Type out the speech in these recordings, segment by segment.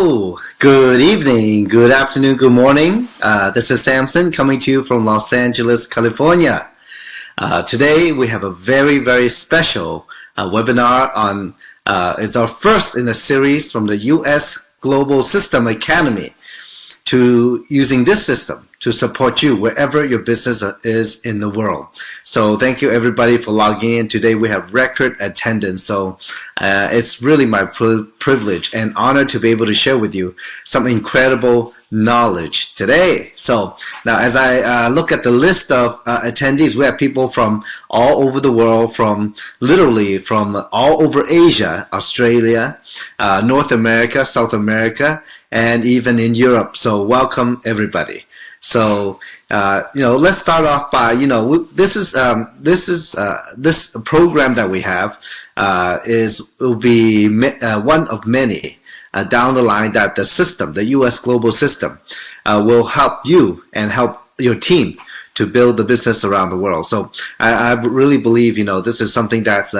Hello, good evening, good afternoon, good morning. This is Samson coming to you from Los Angeles, California. Today we have a very, very special webinar on, it's our first in a series from the U.S. Global System Academy to using this system to support you wherever your business is in the world. So thank you everybody for logging in. Today we have record attendance. So it's really my privilege and honor to be able to share with you some incredible knowledge today. So now as I look at the list of attendees, we have people from all over the world, literally from all over Asia, Australia, North America, South America, and even in Europe. So welcome everybody. So let's start off by this program that we have will be one of many down the line that the system, the U.S. global system, will help you and help your team to build the business around the world. So I really believe this is something that's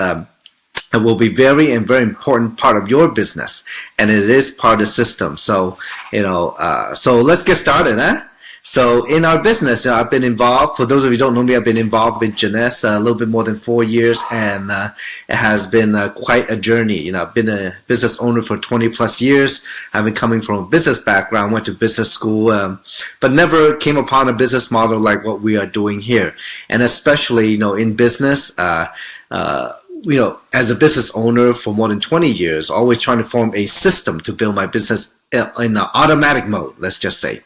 it will be very important part of your business, and it is part of the system. So so let's get started, huh? So in our business, I've been involved. For those of you who don't know me, I've been involved with Jeunesse a little bit more than 4 years, and it has been quite a journey. I've been a business owner for 20 plus years. I've been coming from a business background, went to business school, but never came upon a business model like what we are doing here. And especially, in business, as a business owner for more than 20 years, always trying to form a system to build my business in an automatic mode, let's just say.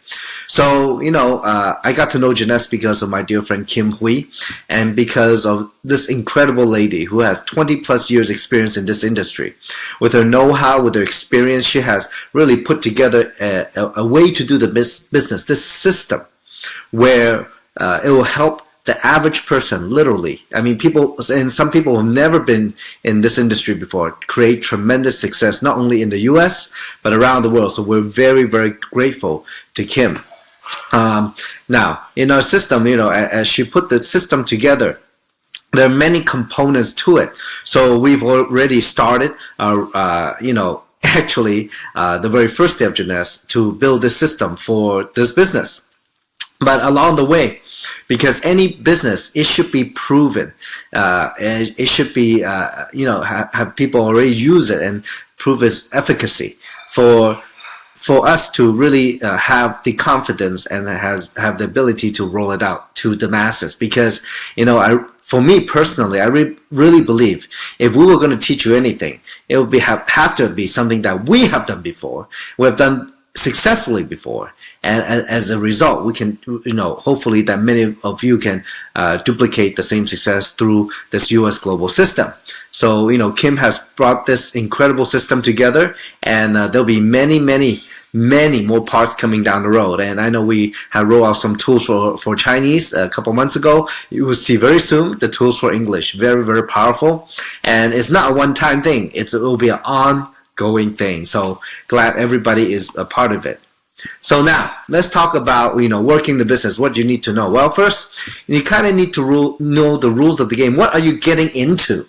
So, I got to know Jeunesse because of my dear friend Kim Hui, and because of this incredible lady who has 20 plus years experience in this industry. With her know-how, with her experience, she has really put together a way to do the business, this system, where it will help the average person, literally. I mean, some people who have never been in this industry before create tremendous success, not only in the U.S., but around the world. So we're very, very grateful to Kim. Now, in our system, as she put the system together, there are many components to it. So we've already started, actually, the very first day of Jeunesse to build this system for this business. But along the way, because any business, it should be proven. It should be, have people already use it and prove its efficacy for us to really have the confidence and have the ability to roll it out to the masses. Because, for me personally, I really believe if we were going to teach you anything, it would have to be something that we have done before. We have done successfully before, and as a result we can hopefully that many of you can duplicate the same success through this US global system. So Kim has brought this incredible system together, and there'll be many more parts coming down the road. And I know we have rolled out some tools for Chinese a couple months ago. You will see very soon the tools for English. Very, very powerful, and it's not a one-time thing. It will be an ongoing thing. So glad everybody is a part of it. So now let's talk about working the business. What do you need to know? Well, first you kind of need to know the rules of the game. What are you getting into?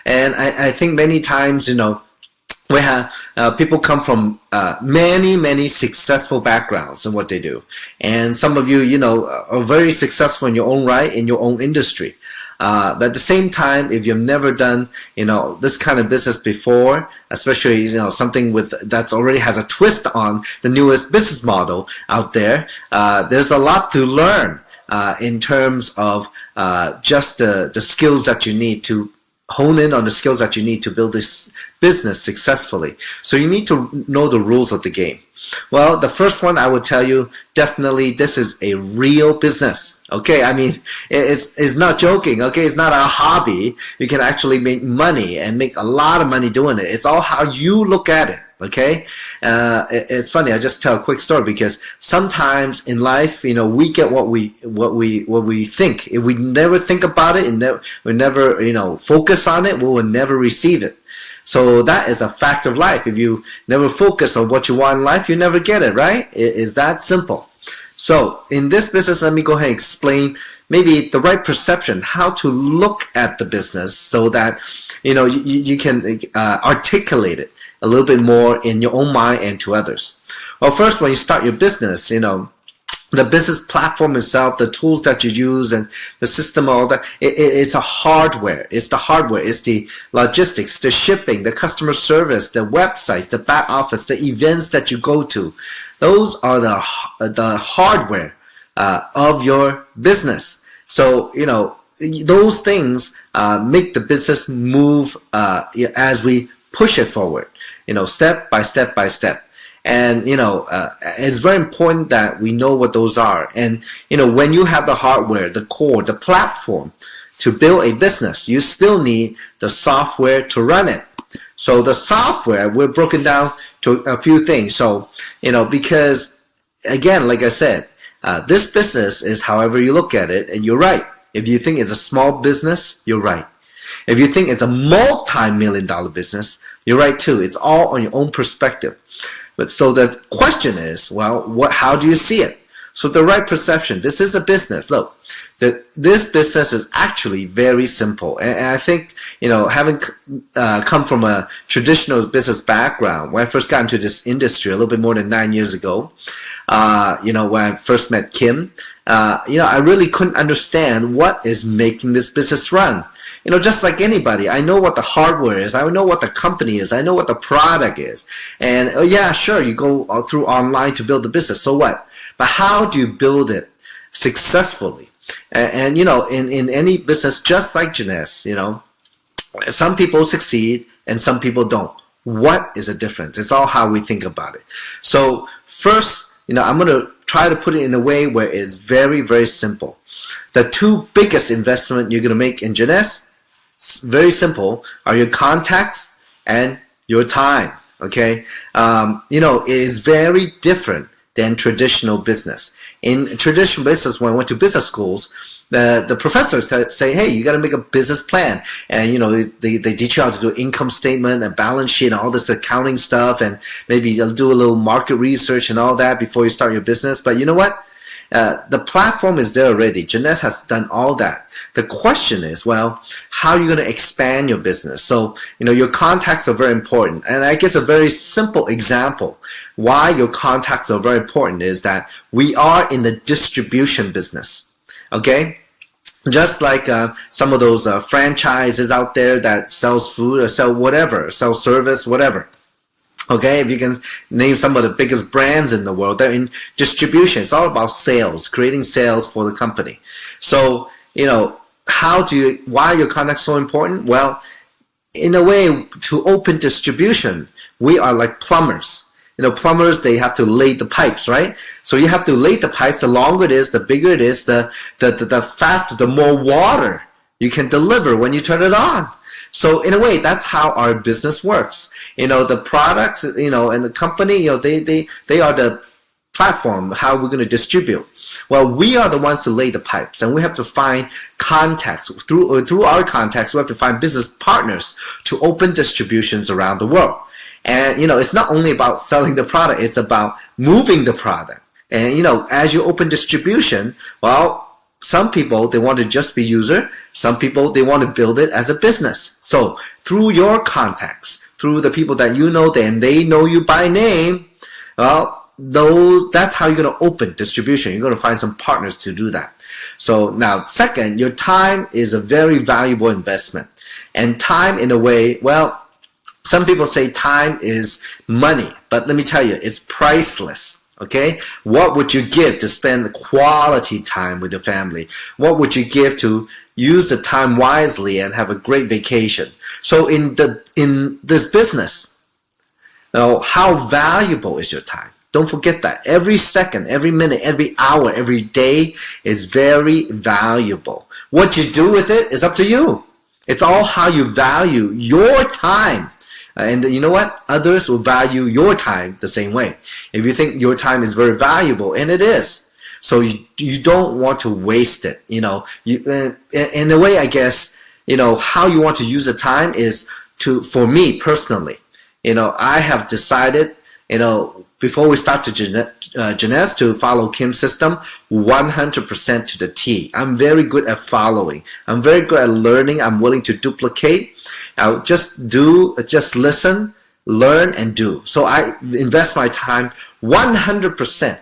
And I think many times we have people come from many successful backgrounds in what they do, and some of you are very successful in your own right, in your own industry. But at the same time, if you've never done, this kind of business before, especially, something that's already has a twist on the newest business model out there, there's a lot to learn, in terms of, just the skills that you need to hone in on the skills that you need to build this business successfully. So you need to know the rules of the game. Well, the first one I would tell you, definitely this is a real business. Okay, I mean, it's not joking. Okay, it's not a hobby. You can actually make money and make a lot of money doing it. It's all how you look at it. Okay, it's funny. I just tell a quick story because sometimes in life, we get what we think. If we never think about it and we never focus on it, we will never receive it. So that is a fact of life. If you never focus on what you want in life, you never get it, right? It is that simple. So in this business, let me go ahead and explain maybe the right perception, how to look at the business so that you can articulate it a little bit more in your own mind and to others? Well, first, when you start your business, the business platform itself, the tools that you use and the system, all that, it's a hardware. It's the hardware. It's the logistics, the shipping, the customer service, the websites, the back office, the events that you go to. Those are the hardware of your business. So, those things make the business move as we push it forward, step by step by step. And, it's very important that we know what those are. And, when you have the hardware, the core, the platform to build a business, you still need the software to run it. So the software, we're broken down to a few things. So, because, again, like I said, this business is however you look at it, and you're right. If you think it's a small business, you're right. If you think it's a multi-million-dollar business, you're right too. It's all on your own perspective. But so the question is, well, how do you see it? So the right perception, this is a business. Look, this business is actually very simple. And I think, having come from a traditional business background, when I first got into this industry a little bit more than 9 years ago, when I first met Kim, I really couldn't understand what is making this business run. Just like anybody, I know what the hardware is. I know what the company is. I know what the product is. And yeah, sure, you go through online to build the business. So what? But how do you build it successfully? And in any business, just like Jeunesse, some people succeed and some people don't. What is the difference? It's all how we think about it. So first, I'm going to try to put it in a way where it's very, very simple. The two biggest investment you're going to make in Jeunesse, very simple, are your contacts and your time. Okay, it is very different than traditional business. In traditional business, when I went to business schools, the professors say, hey, you got to make a business plan. And, they teach you how to do income statement and balance sheet and all this accounting stuff. And maybe you'll do a little market research and all that before you start your business. But you know what? The platform is there already. Jeunesse has done all that. The question is, well, how are you going to expand your business? So, your contacts are very important. And I guess a very simple example why your contacts are very important is that we are in the distribution business. Okay? Just like some of those franchises out there that sells food or sell whatever, sell service, whatever. Okay, if you can name some of the biggest brands in the world, they're in distribution. It's all about sales, creating sales for the company. So, why are your contacts so important? Well, in a way, to open distribution, we are like plumbers. Plumbers, they have to lay the pipes, right? So you have to lay the pipes. The longer it is, the bigger it is, the faster, the more water you can deliver when you turn it on. So in a way, that's how our business works. The products, and the company, they are the platform, how we're going to distribute. Well, we are the ones to lay the pipes, and we have to find contacts. Through our contacts, we have to find business partners to open distributions around the world. And, it's not only about selling the product, it's about moving the product. And, as you open distribution, well, some people, they want to just be user. Some people, they want to build it as a business. So through your contacts, through the people that and they know you by name, well, that's how you're going to open distribution. You're going to find some partners to do that. So now, second, your time is a very valuable investment. And time, in a way, well, some people say time is money, but let me tell you, it's priceless. Okay, what would you give to spend quality time with your family? What would you give to use the time wisely and have a great vacation? So in this business, how valuable is your time? Don't forget that. Every second, every minute, every hour, every day is very valuable. What you do with it is up to you. It's all how you value your time. And you know what? Others will value your time the same way. If you think your time is very valuable, and it is, so you don't want to waste it. In a way, I guess, how you want to use the time is for me personally, I have decided, before we start Jeunesse, to follow Kim's system 100% to the T. I'm very good at following. I'm very good at learning. I'm willing to duplicate. Just listen, learn, and do. So I invest my time 100%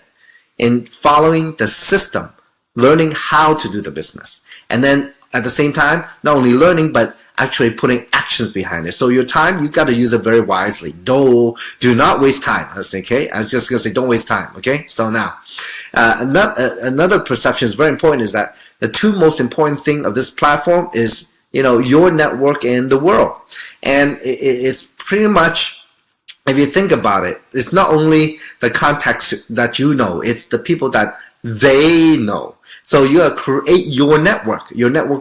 in following the system, learning how to do the business. And then at the same time, not only learning, but actually putting actions behind it. So your time, you got to use it very wisely. Do not waste time. Okay? I was just going to say, don't waste time. Okay? So now, another perception is very important, is that the two most important thing of this platform is, your network in the world. And it's pretty much, if you think about it, it's not only the contacts that you know, it's the people that they know. So you create your network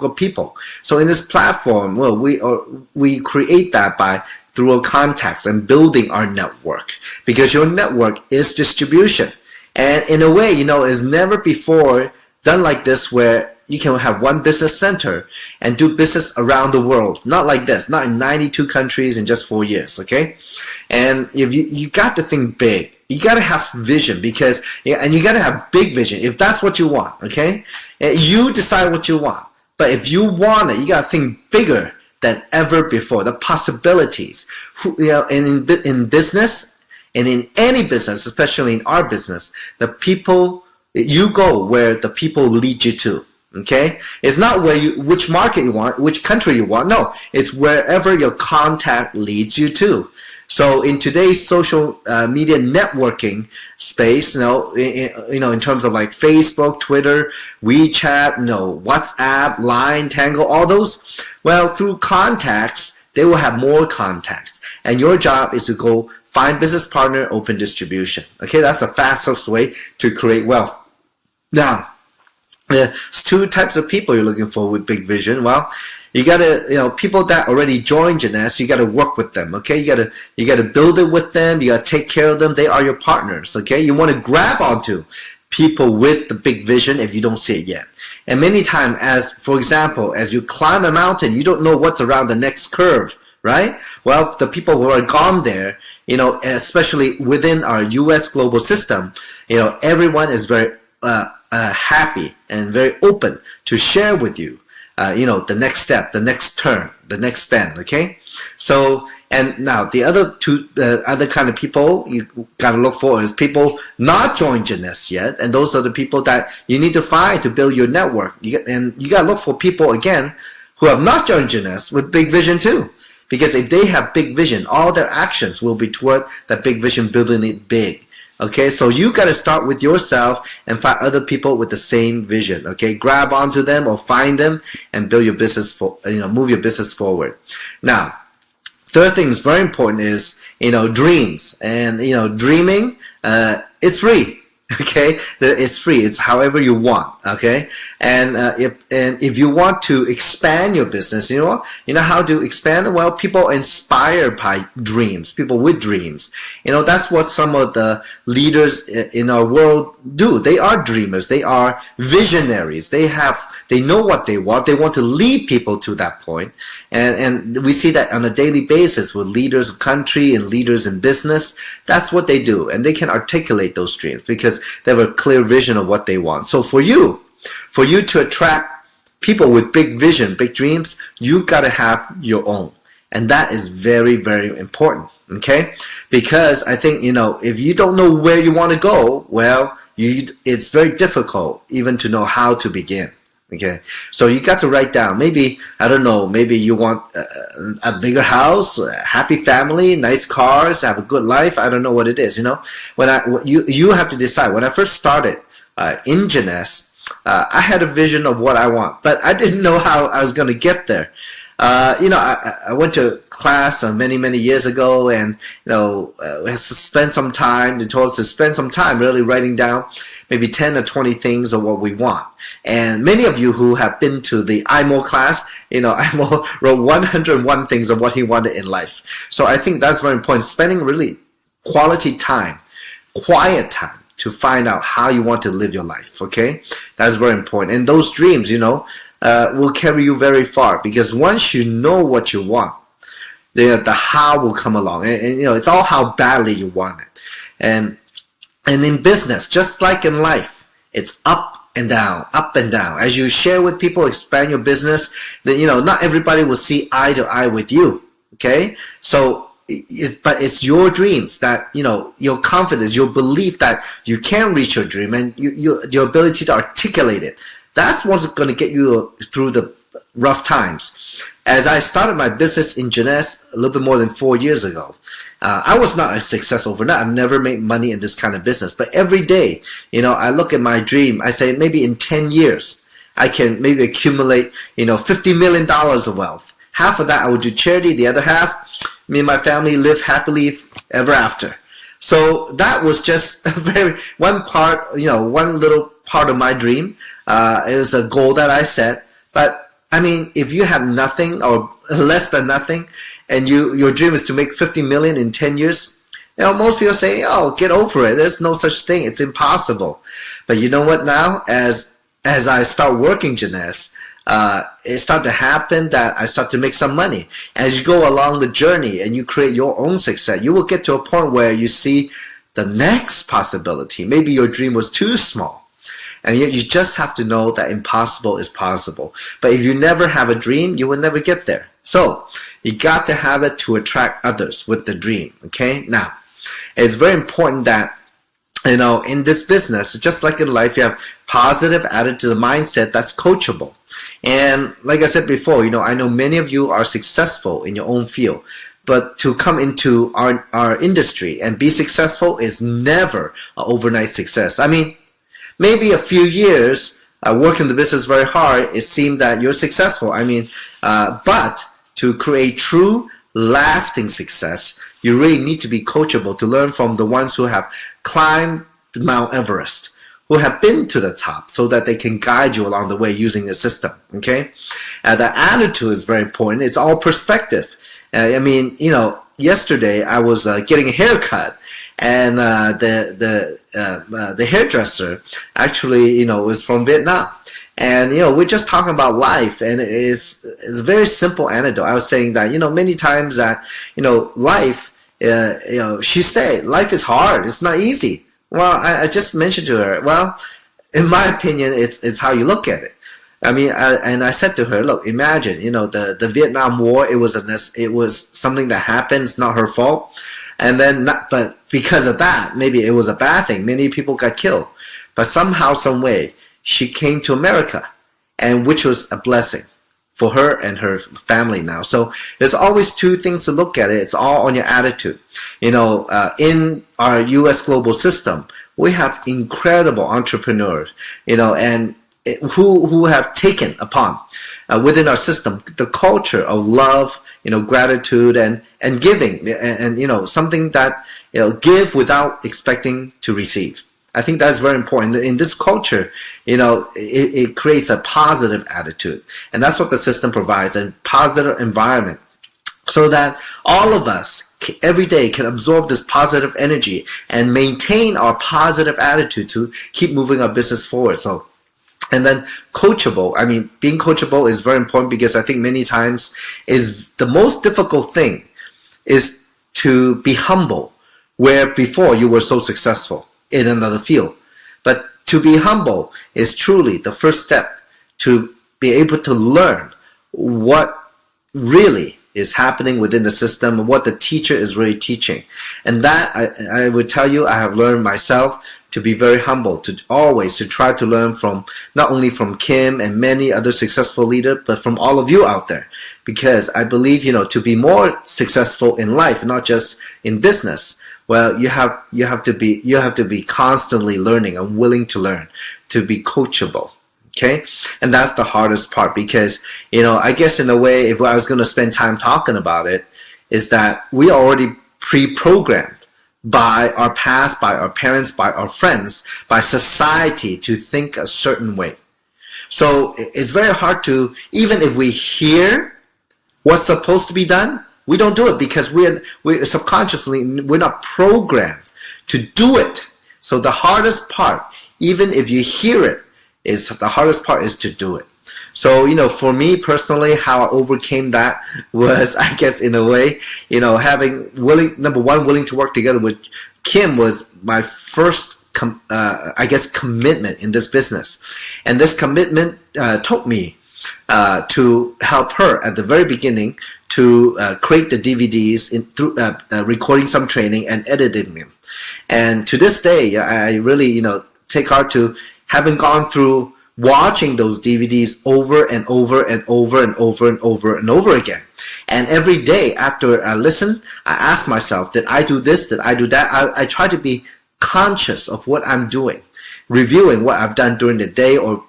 of people. So in this platform, well, we create that through contacts and building our network, because your network is distribution. And in a way, it's never before done like this, where you can have one business center and do business around the world. Not like this, not in 92 countries in just 4 years, okay? And if you got to think big. You got to have vision, and you got to have big vision if that's what you want, okay? You decide what you want. But if you want it, you got to think bigger than ever before. The possibilities, in business and in any business, especially in our business, you go where the people lead you to. Okay, it's not which market you want, which country you want. No, it's wherever your contact leads you to. So in today's social media networking space, in terms of like Facebook, Twitter, WeChat, WhatsApp, Line, Tango, all those, well, through contacts, they will have more contacts, and your job is to go find business partner, open distribution. Okay, that's the fastest way to create wealth. Now, there's two types of people you're looking for with big vision. Well, you gotta, people that already joined Jeunesse, you gotta work with them, okay? You gotta build it with them, you gotta take care of them, they are your partners, okay? You wanna grab onto people with the big vision if you don't see it yet. And many times, for example, as you climb a mountain, you don't know what's around the next curve, right? Well, the people who are gone there, especially within our U.S. global system, everyone is very happy and very open to share with you, the next step, the next turn, the next bend, okay? So, and now the other kind of people you gotta look for is people not joined Jeunesse yet, and those are the people that you need to find to build your network. And you gotta look for people, again, who have not joined Jeunesse with big vision too. Because if they have big vision, all their actions will be toward that big vision, building it big. Okay, so you got to start with yourself and find other people with the same vision. Okay, grab onto them or find them and build your business move your business forward. Now, third thing is very important is, dreams. And, dreaming, it's free. Okay, it's free. It's however you want. Okay, and if you want to expand your business, you know how to expand it. Well, people are inspired by dreams. People with dreams. That's what some of the leaders in our world do. They are dreamers. They are visionaries. They know what they want. They want to lead people to that point. And we see that on a daily basis with leaders of country and leaders in business. That's what they do, and they can articulate those dreams because they have a clear vision of what they want. So for you to attract people with big vision, big dreams, you got to have your own. And that is very, very important, okay? Because I think, if you don't know where you want to go, well, it's very difficult even to know how to begin. Okay, so you got to write down, maybe you want a bigger house, a happy family, nice cars, have a good life. I don't know what it is, you have to decide. When I first started in Jeunesse, I had a vision of what I want, but I didn't know how I was going to get there. I went to class many, many years ago, and we had to spend some time. They told us to spend some time really writing down maybe 10 or 20 things of what we want. And many of you who have been to the IMO class, IMO wrote 101 things of what he wanted in life. So I think that's very important. Spending really quality time, quiet time, to find out how you want to live your life. Okay, that's very important. And those dreams, will carry you very far, because once you know what you want, the how will come along, and it's all how badly you want it. And in business, just like in life, it's up and down, up and down. As you share with people, expand your business, then not everybody will see eye to eye with you. Okay, so but it's your dreams that, your confidence, your belief that you can reach your dream, and your ability to articulate it. That's what's going to get you through the rough times. As I started my business in Jeunesse a little bit more than 4 years ago, I was not a success overnight. I've never made money in this kind of business. But every day, I look at my dream. I say maybe in 10 years, I can maybe accumulate, $50 million of wealth. Half of that I would do charity. The other half, me and my family live happily ever after. So that was just one little part of my dream. It was a goal that I set. But I mean, if you have nothing or less than nothing, and your dream is to make 50 million in 10 years, most people say, oh, get over it. There's no such thing. It's impossible. But you know what now? As I start working Jeunesse, it started to happen that I start to make some money. As you go along the journey and you create your own success, you will get to a point where you see the next possibility. Maybe your dream was too small. And yet you just have to know that impossible is possible. But if you never have a dream, you will never get there. So you got to have it to attract others with the dream. Okay? Now, it's very important that, in this business, just like in life, you have positive attitude, mindset that's coachable. And like I said before, I know many of you are successful in your own field. But to come into our industry and be successful is never an overnight success. I mean, maybe a few years working the business very hard, it seemed that you're successful. I mean, but to create true, lasting success, you really need to be coachable to learn from the ones who have climbed Mount Everest, who have been to the top, so that they can guide you along the way using the system. Okay, the attitude is very important. It's all perspective. Yesterday I was getting a haircut, and the hairdresser actually, was from Vietnam. And, we're just talking about life, and it's a very simple anecdote. I was saying that, many times that, life, she said, life is hard. It's not easy. Well, I just mentioned to her, well, in my opinion, it's how you look at it. I mean, and I said to her, look, imagine, the Vietnam War, it was something that happened. It's not her fault. And then, but because of that, maybe it was a bad thing. Many people got killed. But somehow, some way, she came to America, and which was a blessing for her and her family now. So there's always two things to look at it. It's all on your attitude. In our U.S. global system, we have incredible entrepreneurs, and who have taken upon within our system the culture of love, gratitude and giving, and something that give without expecting to receive. I think that's very important. In this culture, it creates a positive attitude, and that's what the system provides, a positive environment, so that all of us every day can absorb this positive energy and maintain our positive attitude to keep moving our business forward. So, and then coachable. I mean, being coachable is very important, because I think many times is the most difficult thing is to be humble, where before you were so successful in another field. But to be humble is truly the first step to be able to learn what really is happening within the system, what the teacher is really teaching. And that, I would tell you, I have learned myself to be very humble, to always to try to learn from, not only from Kim and many other successful leaders, but from all of you out there. Because I believe, to be more successful in life, not just in business, well, you have to be constantly learning and willing to learn, to be coachable. Okay, and that's the hardest part, because I guess in a way, if I was going to spend time talking about it, is that we are already pre-programmed by our past, by our parents, by our friends, by society to think a certain way. So it's very hard to, even if we hear what's supposed to be done, we don't do it, because we're subconsciously, we're not programmed to do it. So the hardest part, even if you hear it, the hardest part is to do it. So, for me personally, how I overcame that was, I guess, in a way, willing to work together with Kim was my first, commitment in this business. And this commitment taught me to help her at the very beginning to create the DVDs through recording some training and editing them. And to this day, I really, take heart to having gone through watching those DVDs over and over and over and over and over and over again. And every day after I listen, I ask myself, did I do this? Did I do that? I try to be conscious of what I'm doing, reviewing what I've done during the day, or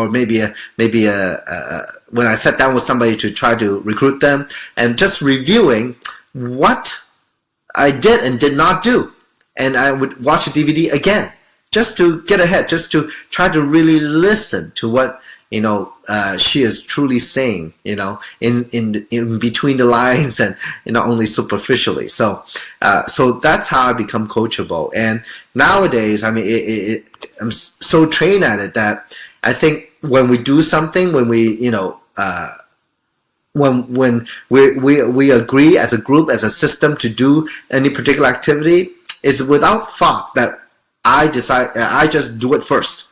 maybe when I sat down with somebody to try to recruit them, and just reviewing what I did and did not do. And I would watch the DVD again, just to get ahead, just to try to really listen to what she is truly saying, in between the lines and not only superficially. So that's how I become coachable. And nowadays, I'm so trained at it that I think when we do something, when we, when we agree as a group, as a system to do any particular activity, it's without thought that I just do it first.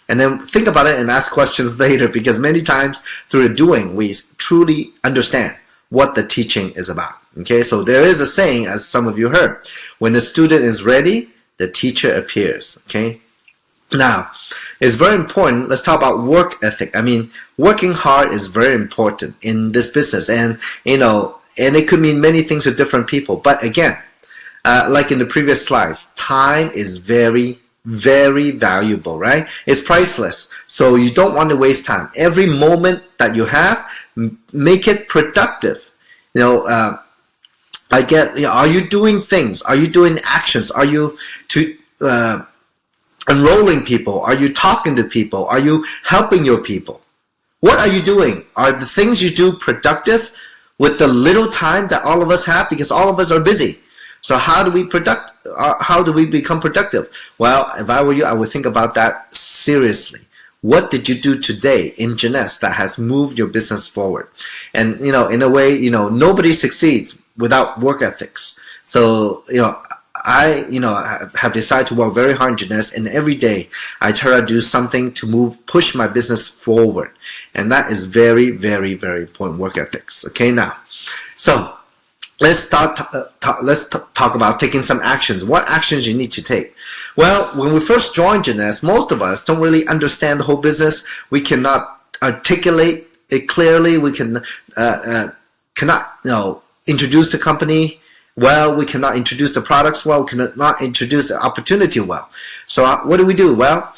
And then think about it and ask questions later, because many times through the doing, we truly understand what the teaching is about. Okay, so there is a saying, as some of you heard, when the student is ready, the teacher appears. Okay, now it's very important. Let's talk about work ethic. Working hard is very important in this business, and and it could mean many things to different people. But again, like in the previous slides, time is very, very valuable, right? It's priceless. So you don't want to waste time. Every moment that you have, make it productive. Are you doing things? Are you doing actions? Are you enrolling people? Are you talking to people? Are you helping your people? What are you doing? Are the things you do productive with the little time that all of us have? Because all of us are busy. So how do we become productive? Well, if I were you, I would think about that seriously. What did you do today in Jeunesse that has moved your business forward? And, in a way, nobody succeeds without work ethics. So, I have decided to work very hard in Jeunesse, and every day I try to do something to push my business forward. And that is very, very, very important, work ethics. Okay, now, so let's talk about taking some actions. What actions you need to take? Well, when we first joined Jeunesse, most of us don't really understand the whole business. We cannot articulate it clearly. We cannot introduce the company well. We cannot introduce the products well. We cannot introduce the opportunity well. So what do? Well,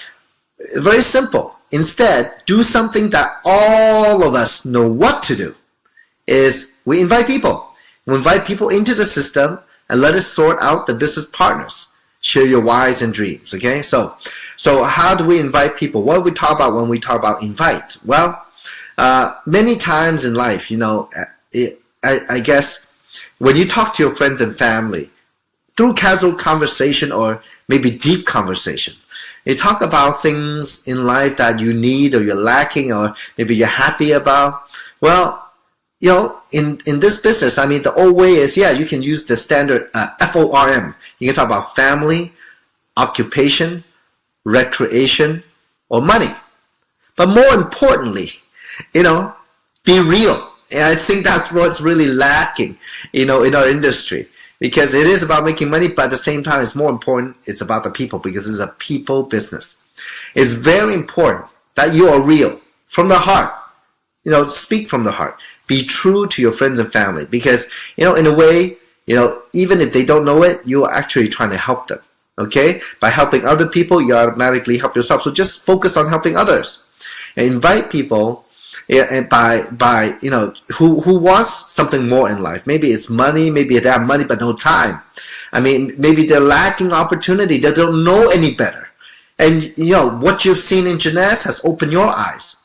very simple. Instead, do something that all of us know what to do. Is we invite people. We invite people into the system and let us sort out the business partners. Share your whys and dreams, okay? So how do we invite people? What do we talk about when we talk about invite? Well, many times in life, I guess when you talk to your friends and family, through casual conversation or maybe deep conversation, you talk about things in life that you need or you're lacking or maybe you're happy about. Well, in this business, the old way is, you can use the standard FORM. You can talk about family, occupation, recreation, or money. But more importantly, be real. And I think that's what's really lacking, in our industry. Because it is about making money, but at the same time, it's more important, it's about the people, because it's a people business. It's very important that you are real, from the heart. Speak from the heart. Be true to your friends and family, because, in a way, even if they don't know it, you are actually trying to help them. Okay? By helping other people, you automatically help yourself. So just focus on helping others. And invite people and by who wants something more in life. Maybe it's money, maybe they have money but no time. Maybe they're lacking opportunity, they don't know any better. And what you've seen in Jeunesse has opened your eyes.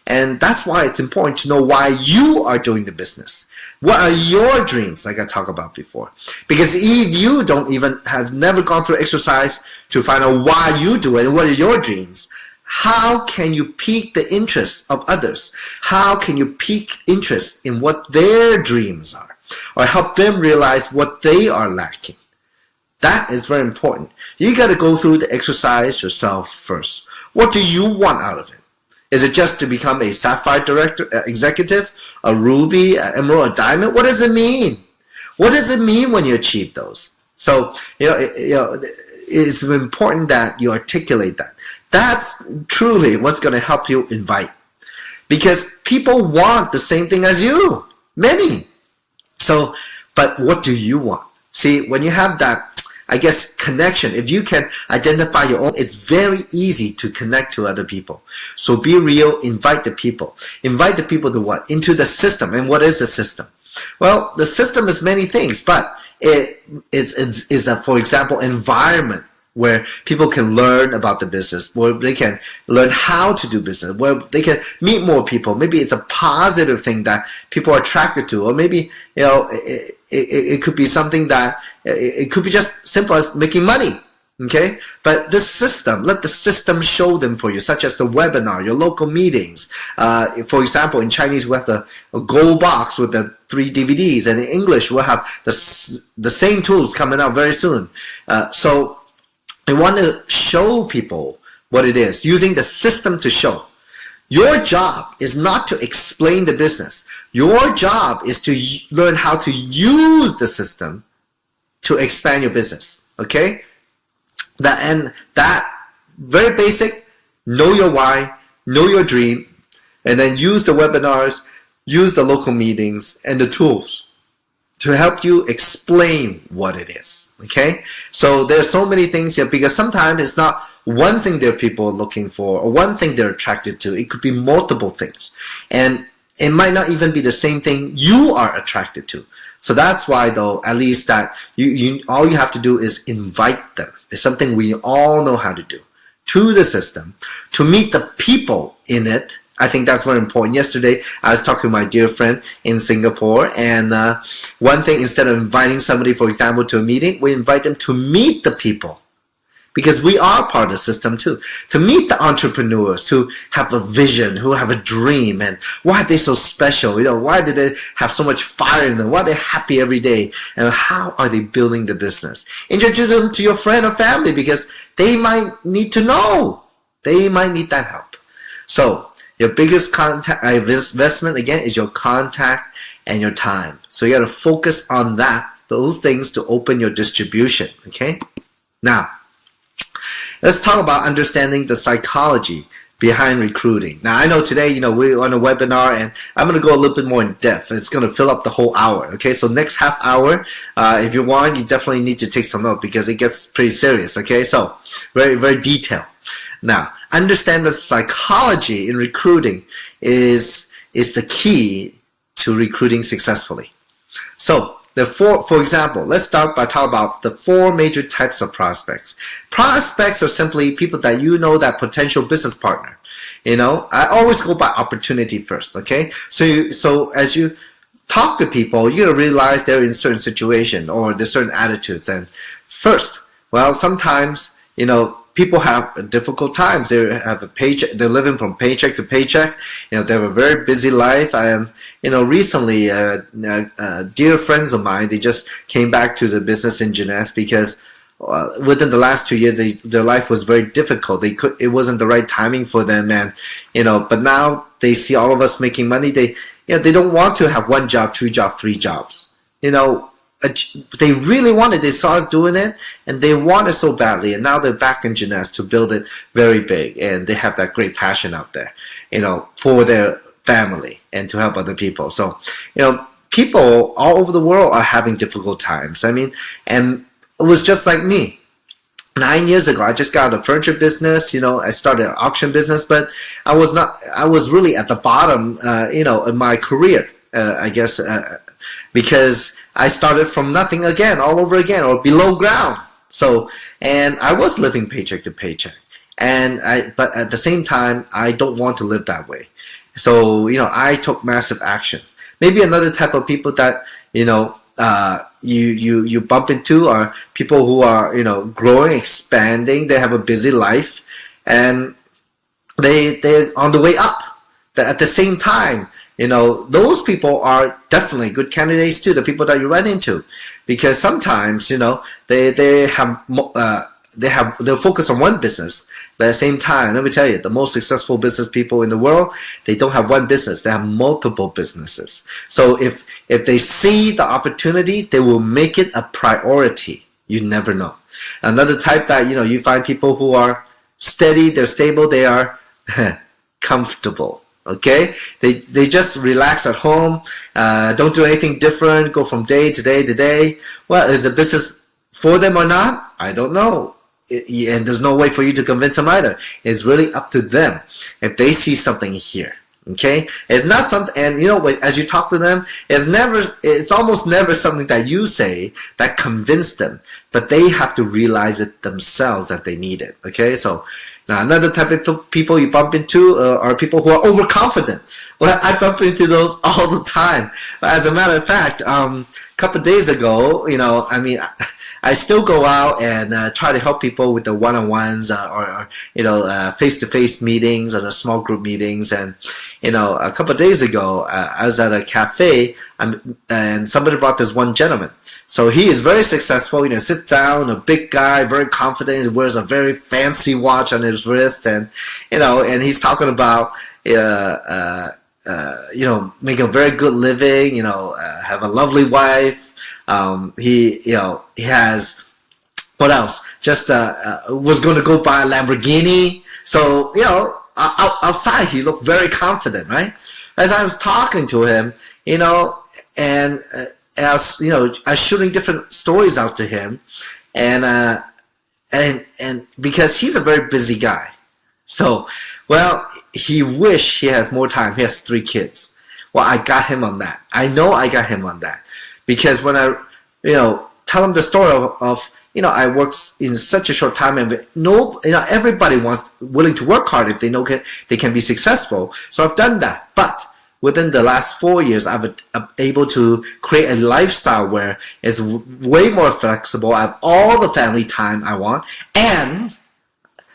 And that's why it's important to know why you are doing the business. What are your dreams, like I talked about before? Because if you have never gone through exercise to find out why you do it and what are your dreams, how can you pique the interest of others? How can you pique interest in what their dreams are? Or help them realize what they are lacking? That is very important. You got to go through the exercise yourself first. What do you want out of it? Is it just to become a sapphire director, executive, a ruby, an emerald, a diamond? What does it mean? What does it mean when you achieve those? So, it's important that you articulate that. That's truly what's going to help you invite. Because people want the same thing as you. Many. So, but what do you want? See, when you have that, I guess, connection, if you can identify your own, it's very easy to connect to other people. So be real, invite the people. Invite the people to what? Into the system. And what is the system? Well, the system is many things, but it's a, for example, environment where people can learn about the business, where they can learn how to do business, where they can meet more people. Maybe it's a positive thing that people are attracted to, or maybe, it could be something that, it could be just simple as making money. Okay, but this system, let the system show them for you, such as the webinar, your local meetings. For example, in Chinese, we have the gold box with the 3 DVDs, and in English, we'll have the same tools coming out very soon. So I want to show people what it is, using the system to show. Your job is not to explain the business. Your job is to learn how to use the system to expand your business. Okay? That very basic, know your why, know your dream, and then use the webinars, use the local meetings, and the tools to help you explain what it is. Okay? So there's so many things here, because sometimes it's not one thing that people are looking for or one thing they're attracted to. It could be multiple things. And it might not even be the same thing you are attracted to. So that's why, though, at least that all you have to do is invite them. It's something we all know how to do, to the system, to meet the people in it. I think that's very important. Yesterday, I was talking to my dear friend in Singapore, and one thing, instead of inviting somebody, for example, to a meeting, we invite them to meet the people. Because we are part of the system too. To meet the entrepreneurs who have a vision, who have a dream, and why are they so special? Why do they have so much fire in them? Why are they happy every day? And how are they building the business? Introduce them to your friend or family, because they might need to know. They might need that help. So your biggest investment, again, is your contact and your time. So you got to focus on those things to open your distribution. Okay? Now, let's talk about understanding the psychology behind recruiting. Now, I know today, we're on a webinar, and I'm going to go a little bit more in depth. It's going to fill up the whole hour. Okay, so next half hour, if you want, you definitely need to take some note, because it gets pretty serious. Okay, so very, very detailed. Now, understand the psychology in recruiting is the key to recruiting successfully. So, for example, let's start by talking about the 4 major types of prospects. Prospects are simply people that that potential business partner. I always go by opportunity first, okay? So as you talk to people, you're going to realize they're in a certain situation or there's certain attitudes. And first, well, sometimes, people have difficult times. They have a paycheck. They're living from paycheck to paycheck. They have a very busy life. And recently, dear friends of mine, they just came back to the business in Jeunesse because within the last 2 years, their life was very difficult. It wasn't the right timing for them, and but now they see all of us making money. They don't want to have 1 job, 2 jobs, 3 jobs. They really wanted. They saw us doing it, and they want it so badly. And now they're back in Jeunesse to build it very big, and they have that great passion out there, for their family and to help other people. So, people all over the world are having difficult times. And it was just like me. 9 years ago, I just got a furniture business. I started an auction business, but I was really at the bottom, in my career, I guess, because I started from nothing again, all over again, or below ground. So, and I was living paycheck to paycheck. But at the same time, I don't want to live that way. So, I took massive action. Maybe another type of people that, you bump into are people who are, growing, expanding. They have a busy life, and they're on the way up. But at the same time, those people are definitely good candidates too, the people that you run into. Because sometimes, they have they'll focus on one business, but at the same time, let me tell you, the most successful business people in the world, they don't have one business, they have multiple businesses. So if they see the opportunity, they will make it a priority. You never know. Another type that, you find people who are steady, they're stable, they are comfortable. Okay, they just relax at home, don't do anything different, go from day to day to day. Well, is the business for them or not? I don't know. And there's no way for you to convince them either. It's really up to them if they see something here. Okay, it's not something, and as you talk to them, it's almost never something that you say that convince them, but they have to realize it themselves that they need it. Okay, so now another type of people you bump into are people who are overconfident. Well, I bump into those all the time. As a matter of fact, a couple of days ago, I still go out and try to help people with the one-on-ones or face-to-face meetings or the small group meetings. And a couple of days ago, I was at a cafe and somebody brought this one gentleman. So he is very successful. Sits down, a big guy, very confident. He wears a very fancy watch on his wrist, and and he's talking about make a very good living. Have a lovely wife. He has, what else? Just was going to go buy a Lamborghini. So outside he looked very confident, right? As I was talking to him, and as I was shooting different stories out to him, and because he's a very busy guy, so he wish he has more time. He has 3 kids. Well, I got him on that. I know I got him on that. Because when I, tell them the story of I worked in such a short time, and everybody willing to work hard if they know they can be successful. So I've done that. But within the last 4 years, I'm able to create a lifestyle where it's way more flexible. I have all the family time I want, and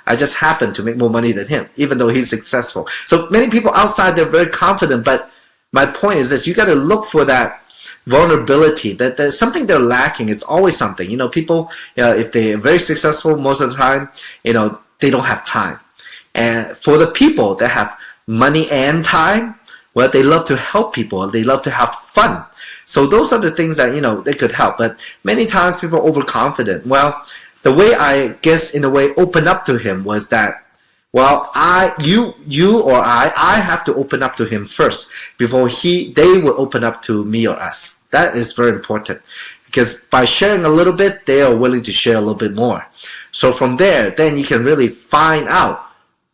I just happen to make more money than him, even though he's successful. So many people outside, they're very confident, but my point is this: you got to look for that vulnerability, that there's something they're lacking. It's always something. People, if they're very successful, most of the time, they don't have time. And for the people that have money and time, well, they love to help people. They love to have fun. So those are the things that, they could help. But many times people are overconfident. Well, the way I guess, in a way, open up to him was that, well, you or I have to open up to him first before they will open up to me or us. That is very important, because by sharing a little bit, they are willing to share a little bit more. So from there, then you can really find out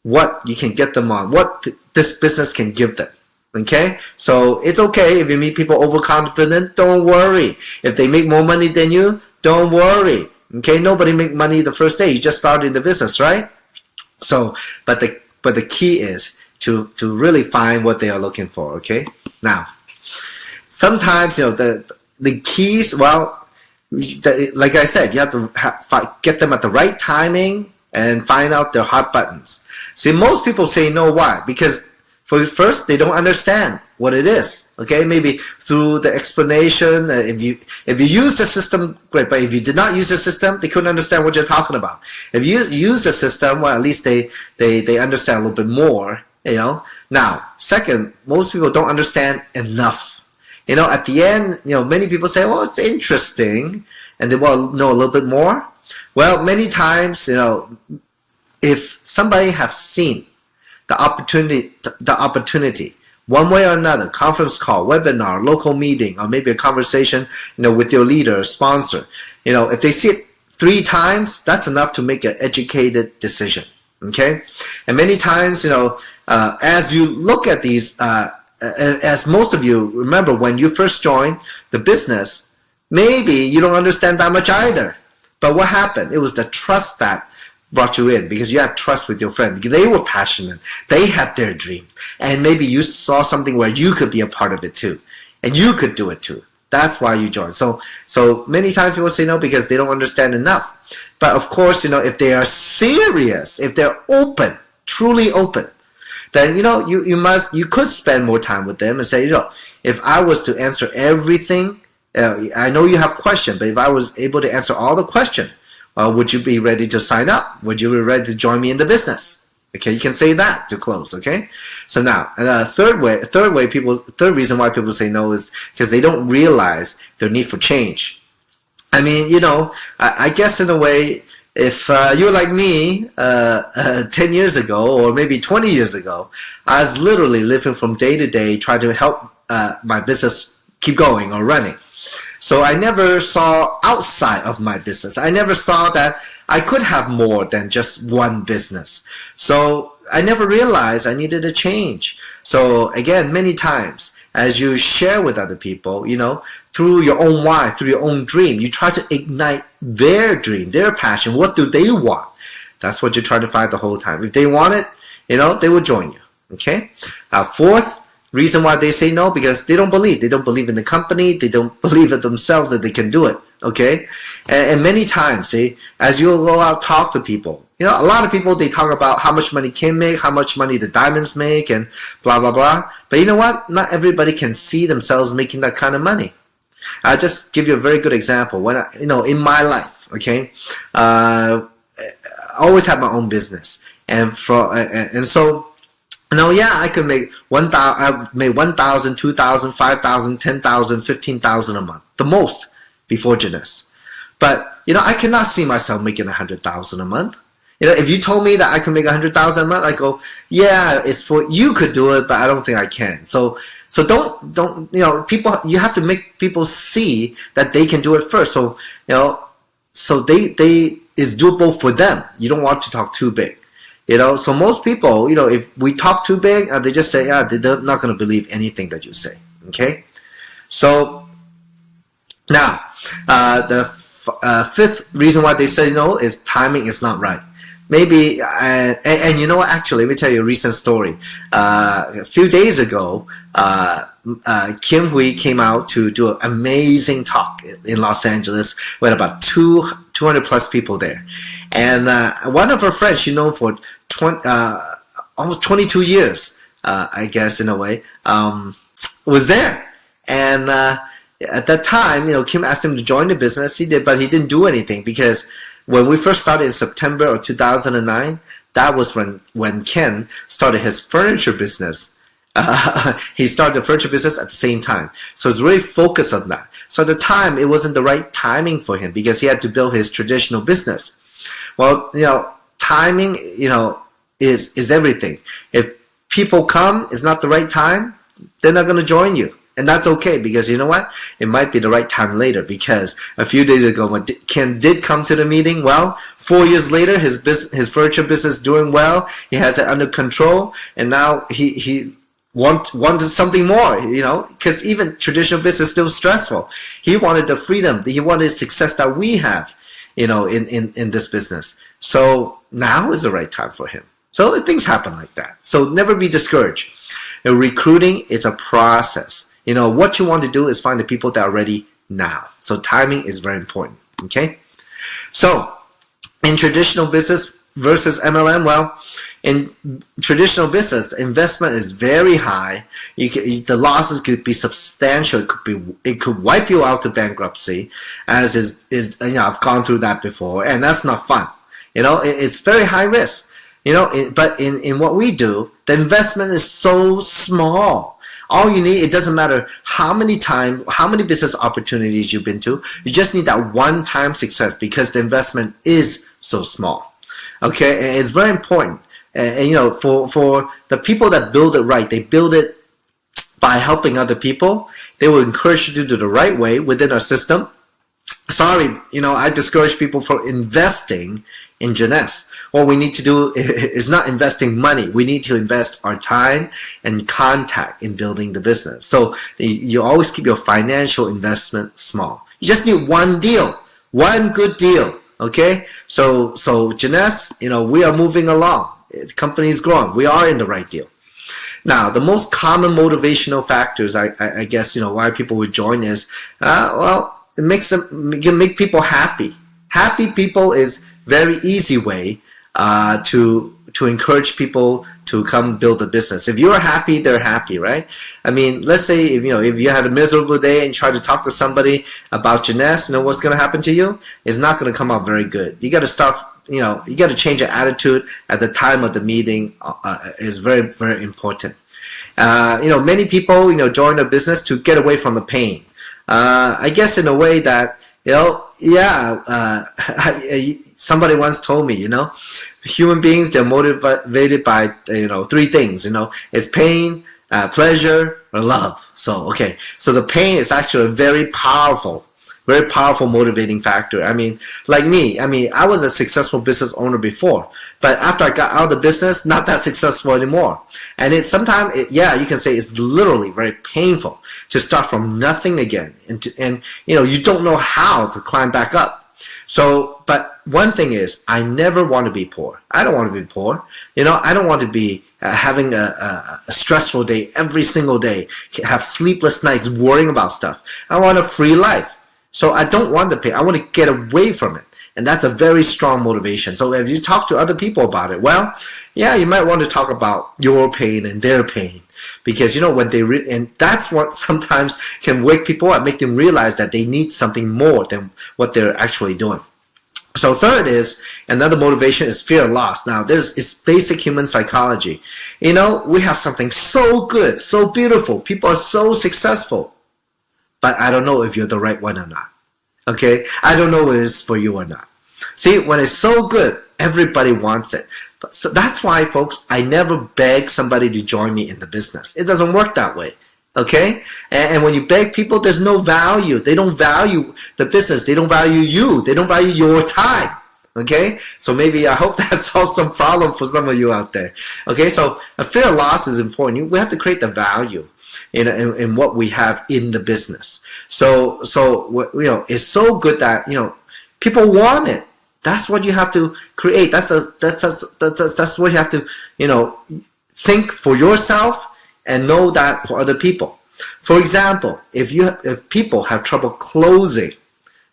what you can get them on, what this business can give them. Okay? So it's okay if you meet people overconfident, don't worry. If they make more money than you, don't worry. Okay? Nobody make money the first day. You just started the business, right? So, but the key is to really find what they are looking for. Okay. Now, sometimes the keys. Well, like I said, you have to get them at the right timing and find out their hot buttons. See, most people say no. Why? Because first they don't understand what it is. Okay, maybe through the explanation. If you use the system, great. But if you did not use the system, they couldn't understand what you're talking about. If you use the system, well, at least they understand a little bit more. Now, second, most people don't understand enough. At the end, many people say, "Oh, it's interesting," and they want to know a little bit more. Well, many times, if somebody has seen the opportunity, one way or another, conference call, webinar, local meeting, or maybe a conversation, with your leader or sponsor. If they see it 3 times, that's enough to make an educated decision. Okay? And many times, as you look at these, as most of you remember, when you first joined the business, maybe you don't understand that much either. But what happened? It was the trust that brought you in, because you had trust with your friend. They were passionate. They had their dream. And maybe you saw something where you could be a part of it too. And you could do it too. That's why you joined. So many times people say no because they don't understand enough. But of course, if they are serious, if they're open, truly open, then, you could spend more time with them and say, if I was to answer everything, I know you have questions, but if I was able to answer all the questions, would you be ready to sign up? Would you be ready to join me in the business? Okay, you can say that to close. Okay, so now third reason why people say no is because they don't realize their need for change. I mean, I guess in a way, if you're like me 10 years ago or maybe 20 years ago, I was literally living from day to day trying to help my business keep going or running. So I never saw outside of my business. I never saw that I could have more than just one business. So I never realized I needed a change. So again, many times, as you share with other people, through your own why, through your own dream, you try to ignite their dream, their passion. What do they want? That's what you're trying to find the whole time. If they want it, they will join you. Okay. Fourth reason why they say no, because they don't believe. They don't believe in the company. They don't believe in themselves that they can do it. Okay. And many times, see, as you go out, talk to people, a lot of people, they talk about how much money Kim make, how much money the diamonds make, and blah, blah, blah. But you know what? Not everybody can see themselves making that kind of money. I'll just give you a very good example. When in my life, okay, I always have my own business, and so, I could make 1,000, I made 1,000, 2,000, 5,000, 10,000, 15,000 a month, the most before Jeunesse. But I cannot see myself making 100,000 a month. If you told me that I could make 100,000 a month, I go, yeah, it's for you could do it, but I don't think I can. So don't people, you have to make people see that they can do it first. So so they it's doable for them. You don't want to talk too big. So most people, if we talk too big, they just say, yeah, they're not going to believe anything that you say. Okay, so now the fifth reason why they say no is timing is not right. Maybe, and you know what, actually, let me tell you a recent story. A few days ago, Kim Hui came out to do an amazing talk in Los Angeles with about 200 plus people there. And one of her friends, she known for almost 22 years, I guess, in a way, was there. And at that time, Kim asked him to join the business. He did, but he didn't do anything because when we first started in September of 2009, that was when Ken started his furniture business. He started the furniture business at the same time. So it's really focused on that. So at the time, it wasn't the right timing for him because he had to build his traditional business. Well, timing, is everything. If people come, it's not the right time, they're not going to join you. And that's okay because you know what? It might be the right time later because a few days ago when Ken did come to the meeting, well, 4 years later, his furniture business is doing well. He has it under control. And now he wanted something more, because even traditional business is still stressful. He wanted the freedom. He wanted success that we have, in this business. So now is the right time for him. So things happen like that. So never be discouraged. Recruiting is a process. What you want to do is find the people that are ready now. So timing is very important. Okay. So in traditional business versus MLM, well, in traditional business, the investment is very high. The losses could be substantial. It could wipe you out to bankruptcy, as is I've gone through that before, and that's not fun. It's very high risk. But in what we do, the investment is so small. All you need, it doesn't matter how many business opportunities you've been to. You just need that one-time success because the investment is so small. Okay, and it's very important. And for the people that build it right, they build it by helping other people. They will encourage you to do the right way within our system. Sorry, I discourage people from investing in Jeunesse. What we need to do is not investing money. We need to invest our time and contact in building the business. So you always keep your financial investment small. You just need one deal, one good deal. Okay? So Jeunesse, we are moving along. The company is growing. We are in the right deal. Now, the most common motivational factors, I guess, why people would join is, it makes make people happy. Happy people is very easy way to to encourage people to come build a business. If you're happy, they're happy, right? I mean, let's say if you had a miserable day and try to talk to somebody about Jeunesse, what's going to happen to you? It's not going to come out very good. You got to start, you got to change your attitude at the time of the meeting. Is very, very important. Many people, join a business to get away from the pain. I guess in a way that, somebody once told me, human beings, they're motivated by, 3 things, it's pain, pleasure, or love. So the pain is actually a very powerful motivating factor. I mean, like me, I was a successful business owner before, but after I got out of the business, not that successful anymore. And sometimes you can say it's literally very painful to start from nothing again. And you don't know how to climb back up. So, but one thing is, I never want to be poor. I don't want to be poor. I don't want to be having a stressful day every single day, have sleepless nights worrying about stuff. I want a free life. So I don't want the pain. I want to get away from it. And that's a very strong motivation. So if you talk to other people about it, you might want to talk about your pain and their pain. Because, when and that's what sometimes can wake people up, make them realize that they need something more than what they're actually doing. So third is, another motivation is fear of loss. Now, this is basic human psychology. We have something so good, so beautiful. People are so successful. But I don't know if you're the right one or not. Okay? I don't know if it's for you or not. See, when it's so good, everybody wants it. So that's why, folks, I never beg somebody to join me in the business. It doesn't work that way. Okay? And when you beg people, there's no value. They don't value the business. They don't value you. They don't value your time. Okay? So maybe I hope that solves some problem for some of you out there. Okay? So a fear of loss is important. We have to create the value in what we have in the business. So it's so good that, people want it. That's what you have to create. That's what you have to, think for yourself and know that for other people. For example, if people have trouble closing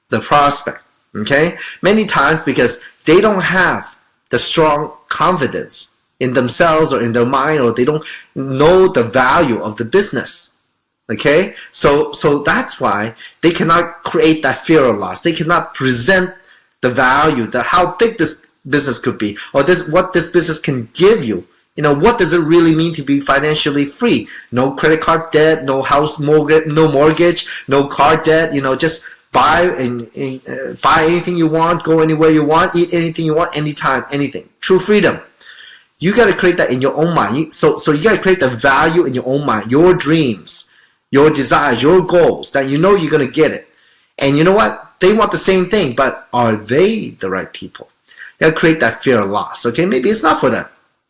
the prospect, okay, many times because they don't have the strong confidence in themselves or in their mind, or they don't know the value of the business. Okay, so that's why they cannot create that fear of loss. They cannot present the value, how big this business could be, or what this business can give you. What does it really mean to be financially free? No credit card debt, no house mortgage, no car debt. Just buy buy anything you want, go anywhere you want, eat anything you want, anytime, anything. True freedom. You got to create that in your own mind. So you got to create the value in your own mind, your dreams, your desires, your goals, that you're going to get it. And you know what? They want the same thing, but are they the right people? You got to create that fear of loss. Okay, maybe it's not for them.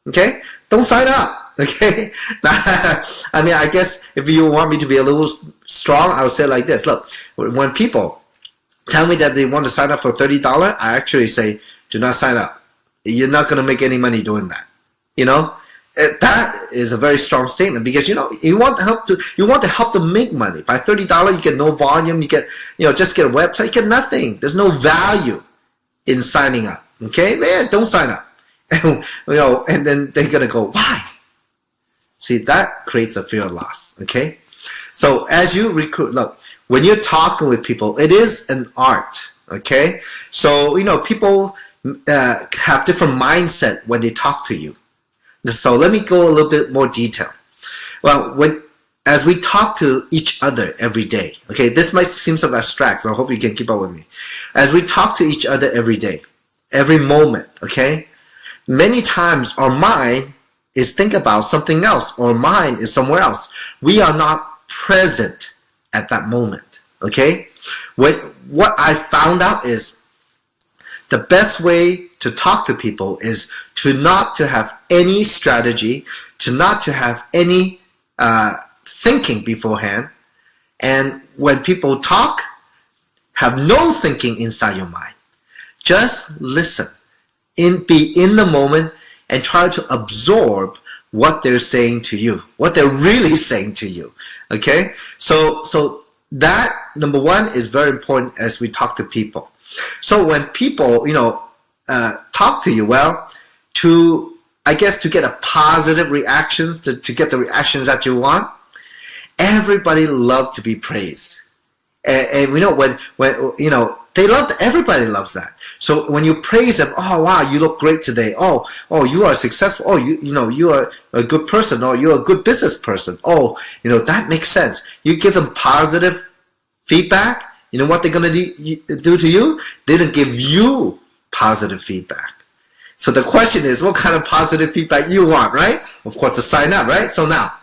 Okay, don't sign up. Okay, I guess if you want me to be a little strong, I would say like this. Look, when people tell me that they want to sign up for $30, I actually say, do not sign up. You're not going to make any money doing that. That is a very strong statement, because you want to help them make money. By $30, you get no volume. You get just get a website. You get nothing. There's no value in signing up. Okay, man, don't sign up. And then they're gonna go, why? See, that creates a fear of loss. Okay, so as you recruit, look, when you're talking with people, it is an art. Okay, so people have different mindset when they talk to you. So let me go a little bit more detail. Well, as we talk to each other every day, okay, this might seem so abstract, so I hope you can keep up with me. As we talk to each other every day, every moment, okay, many times our mind is thinking about something else, or mind is somewhere else. We are not present at that moment, okay? What I found out is the best way to talk to people is to not to have any strategy, to not to have any thinking beforehand. And when people talk, have no thinking inside your mind. Just listen, be in the moment, and try to absorb what they're saying to you, what they're really saying to you. Okay? So that, number one, is very important as we talk to people. So when people, talk to you, well, to I guess to get a positive reactions, to get the reactions that you want, everybody loves to be praised. And we know when they love, everybody loves that. So when you praise them, oh wow, you look great today. Oh, you are successful. Oh, you are a good person. Or you're a good business person. Oh, that makes sense. You give them positive feedback. You know what they're gonna do to you? They're gonna give you positive feedback. So the question is, what kind of positive feedback you want, right? Of course, to sign up, right? So now,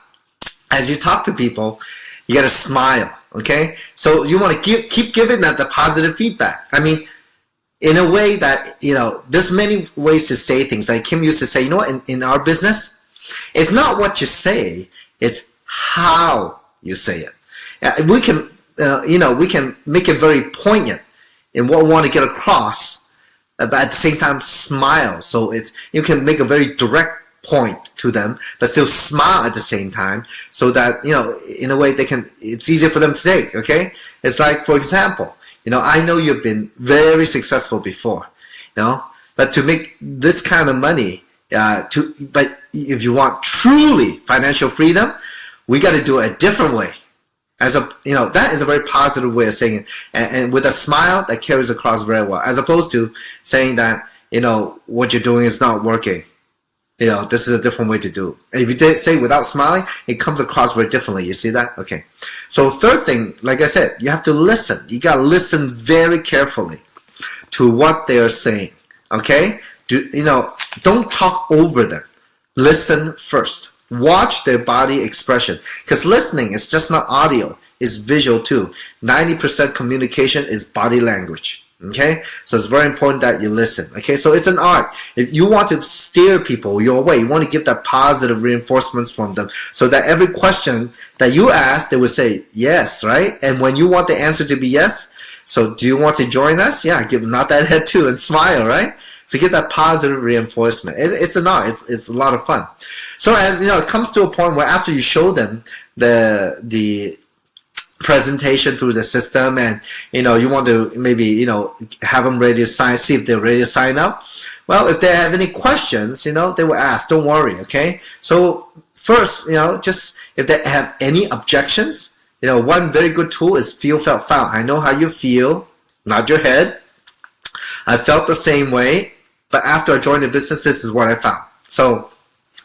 as you talk to people, you gotta smile. Okay, so you want to keep giving that the positive feedback. I mean, in a way that, there's many ways to say things. Like Kim used to say, in our business, it's not what you say, it's how you say it. We can, we can make it very poignant in what we want to get across, but at the same time smile. So you can make a very direct point to them, but still smile at the same time, so that in a way it's easier for them to take. Okay, it's like, for example, I know you've been very successful before, but to make this kind of money, but if you want truly financial freedom, we got to do it a different way. That is a very positive way of saying it, and with a smile that carries across very well, as opposed to saying that what you're doing is not working. This is a different way to do it. If you say without smiling, it comes across very differently. You see that? Okay. So third thing, like I said, you have to listen. You got to listen very carefully to what they are saying. Okay? Don't talk over them. Listen first. Watch their body expression. Because listening is just not audio. It's visual too. 90% communication is body language. Okay, so it's very important that you listen. Okay, so it's an art. If you want to steer people your way, you want to give that positive reinforcements from them, so that every question that you ask, they will say yes, right? And when you want the answer to be yes, so do you want to join us? Yeah, nod that head too and smile, right? So get that positive reinforcement. It's an art. It's a lot of fun. So as it comes to a point where after you show them the presentation through the system, and you want to maybe have them ready to see if they're ready to sign up. Well, if they have any questions, they will ask. Don't worry. Okay, so first, just if they have any objections, one very good tool is feel, felt, found. I know how you feel, nod your head. I felt the same way, but after I joined the business, this is what I found. So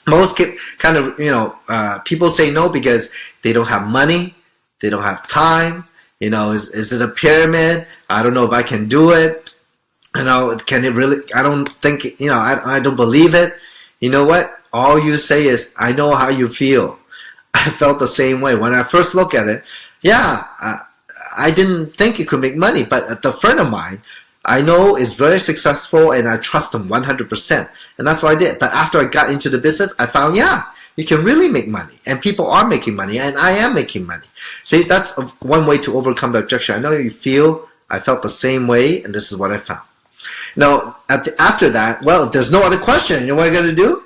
most kind of people say no because they don't have money. They don't have time. Is it a pyramid? I don't know if I can do it. Can it really? I don't think, I don't believe it. You know what? All you say is, I know how you feel. I felt the same way. When I first looked at it, I didn't think it could make money, but the friend of mine, I know is very successful, and I trust him 100%. And that's what I did. But after I got into the business, I found, you can really make money, and people are making money, and I am making money. See, that's one way to overcome the objection. I know you feel, I felt the same way, and this is what I found. Now, after that, well, if there's no other question, you know what you got to do?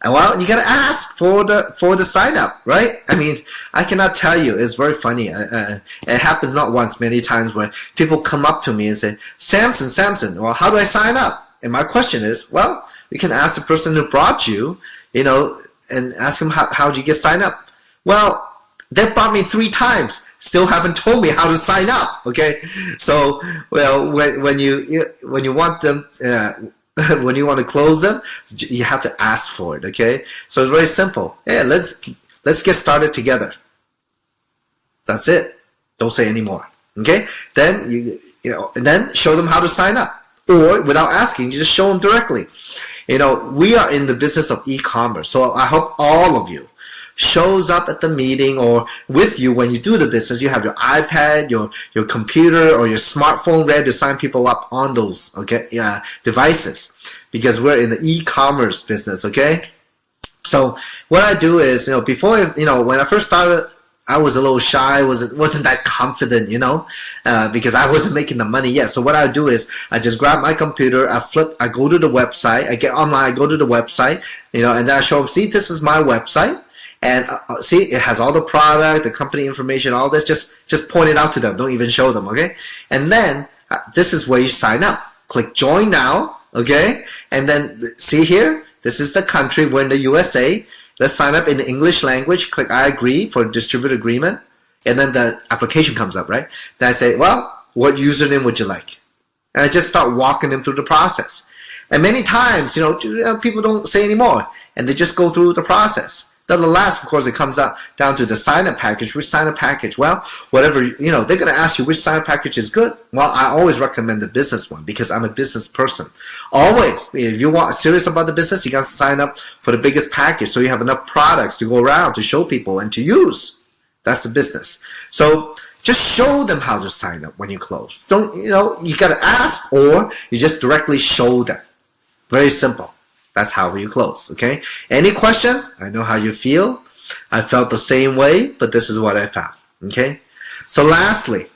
Well, you got to ask for the sign up, right? I mean, I cannot tell you. It's very funny. It happens not once, many times, where people come up to me and say, Samson, well, how do I sign up? And my question is, well, you can ask the person who brought you, and ask them how did you get signed up. Well, they brought me 3 times, still haven't told me how to sign up. Okay, so well, when you want them, when you want to close them, you have to ask for it. Okay, so it's very simple. Yeah, let's get started together. That's it. Don't say any more. Okay, then and then show them how to sign up, or without asking, you just show them directly. We are in the business of e-commerce, so I hope all of you shows up at the meeting or with you when you do the business. You have your iPad, your computer, or your smartphone ready to sign people up on those devices, because we're in the e-commerce business. Okay, so what I do is, before, when I first started, I was a little shy, wasn't that confident, because I wasn't making the money yet. So what I do is I just grab my computer, I go to the website, I get online, I go to the website, and then I show them, see, this is my website, and see, it has all the product, the company information, all this. Just point it out to them. Don't even show them, okay? And then this is where you sign up. Click join now, okay? And then see here, This is the country. We're in the USA. Let's sign up in the English language. Click I agree for a distributor agreement. And then the application comes up, right? Then I say, well, what username would you like? And I just start walking them through the process. And many times, people don't say anymore. And they just go through the process. Then the last, of course, it comes down to the sign-up package. Which sign-up package? Well, whatever, they're going to ask you which sign-up package is good. Well, I always recommend the business one because I'm a business person. Always. If you want serious about the business, you got to sign up for the biggest package so you have enough products to go around to show people and to use. That's the business. So just show them how to sign up when you close. Don't, you got to ask or you just directly show them. Very simple. That's how you close, okay? Any questions? I know how you feel. I felt the same way, but this is what I found, okay? So lastly,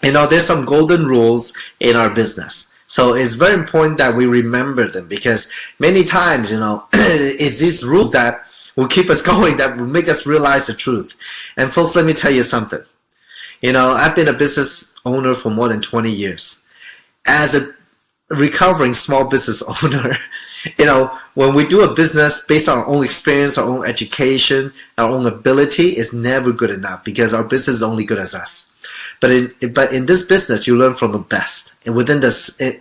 there's some golden rules in our business. So it's very important that we remember them because many times, it's these rules that will keep us going, that will make us realize the truth. And folks, let me tell you something. I've been a business owner for more than 20 years. As a recovering small business owner, when we do a business based on our own experience, our own education, our own ability, it's never good enough because our business is only good as us. But in this business, you learn from the best. And within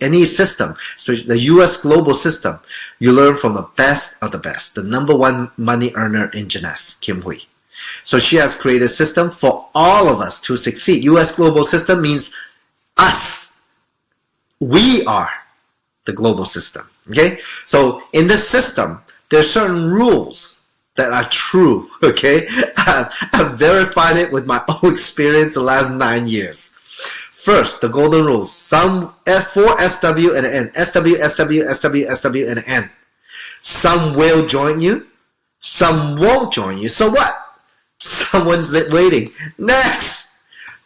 any system, especially the U.S. global system, you learn from the best of the best. The number one money earner in Jeunesse, Kim Hui. So she has created a system for all of us to succeed. U.S. global system means us. We are the global system. Okay? So in this system, there are certain rules that are true. Okay? I've verified it with my own experience the last 9 years. First, the golden rules. Some for SW and N. SW, SW, SW, SW, and N. Some will join you. Some won't join you. So what? Someone's waiting. Next!